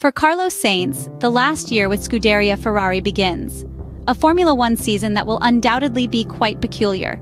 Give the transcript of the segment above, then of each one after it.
For Carlos Sainz, the last year with Scuderia Ferrari begins. A Formula One season that will undoubtedly be quite peculiar.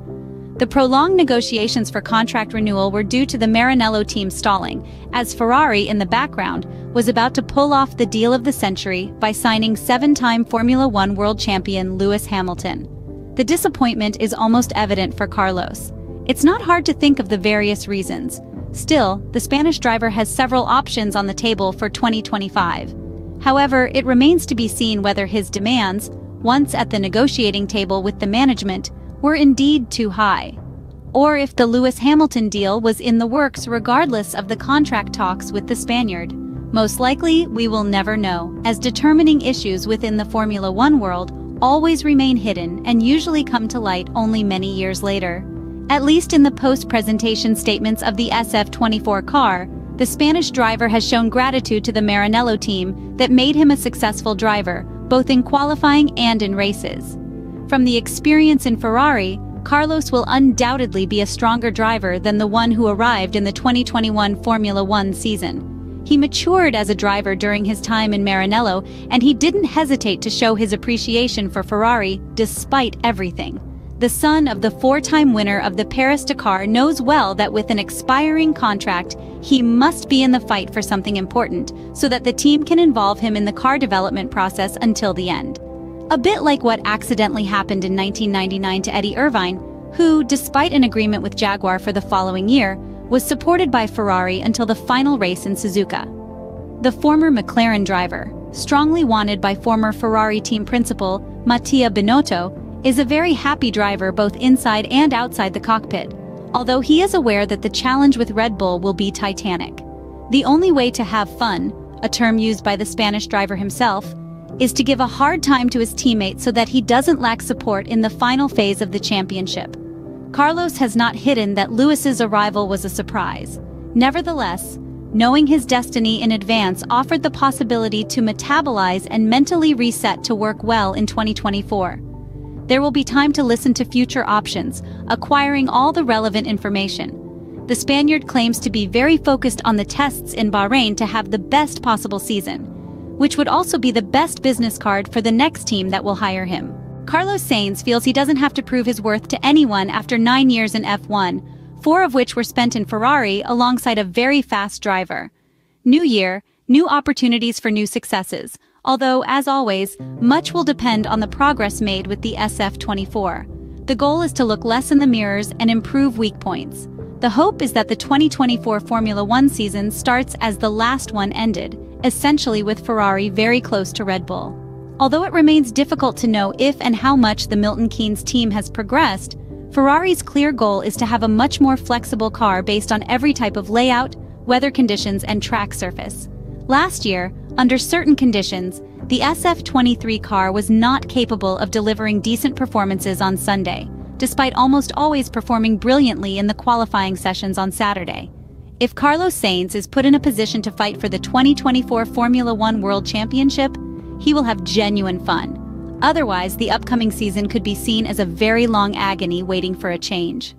The prolonged negotiations for contract renewal were due to the Maranello team stalling, as Ferrari, in the background, was about to pull off the deal of the century by signing seven-time Formula One world champion Lewis Hamilton. The disappointment is almost evident for Carlos. It's not hard to think of the various reasons. Still, the Spanish driver has several options on the table for 2025. However, it remains to be seen whether his demands, once at the negotiating table with the management, were indeed too high, or if the Lewis Hamilton deal was in the works regardless of the contract talks with the Spaniard. Most likely, we will never know, as determining issues within the Formula One world always remain hidden and usually come to light only many years later. At least in the post-presentation statements of the SF24 car, the Spanish driver has shown gratitude to the Maranello team that made him a successful driver, both in qualifying and in races. From the experience in Ferrari, Carlos will undoubtedly be a stronger driver than the one who arrived in the 2021 Formula One season. He matured as a driver during his time in Maranello, and he didn't hesitate to show his appreciation for Ferrari despite everything. The son of the four-time winner of the Paris-Dakar knows well that with an expiring contract, he must be in the fight for something important so that the team can involve him in the car development process until the end. A bit like what accidentally happened in 1999 to Eddie Irvine, who, despite an agreement with Jaguar for the following year, was supported by Ferrari until the final race in Suzuka. The former McLaren driver, strongly wanted by former Ferrari team principal Mattia Binotto, is a very happy driver both inside and outside the cockpit, although he is aware that the challenge with Red Bull will be titanic. The only way to have fun, a term used by the Spanish driver himself, is to give a hard time to his teammates so that he doesn't lack support in the final phase of the championship. Carlos has not hidden that Lewis's arrival was a surprise. Nevertheless, knowing his destiny in advance offered the possibility to metabolize and mentally reset to work well in 2024. There will be time to listen to future options, acquiring all the relevant information. The Spaniard claims to be very focused on the tests in Bahrain to have the best possible season, which would also be the best business card for the next team that will hire him. Carlos Sainz feels he doesn't have to prove his worth to anyone after 9 years in F1, 4 of which were spent in Ferrari alongside a very fast driver. New year, new opportunities for new successes, although, as always, much will depend on the progress made with the SF24. The goal is to look less in the mirrors and improve weak points. The hope is that the 2024 Formula One season starts as the last one ended, essentially with Ferrari very close to Red Bull. Although it remains difficult to know if and how much the Milton Keynes team has progressed, Ferrari's clear goal is to have a much more flexible car based on every type of layout, weather conditions, and track surface. Last year, under certain conditions, the SF23 car was not capable of delivering decent performances on Sunday, despite almost always performing brilliantly in the qualifying sessions on Saturday. If Carlos Sainz is put in a position to fight for the 2024 Formula One World Championship, he will have genuine fun. Otherwise, the upcoming season could be seen as a very long agony waiting for a change.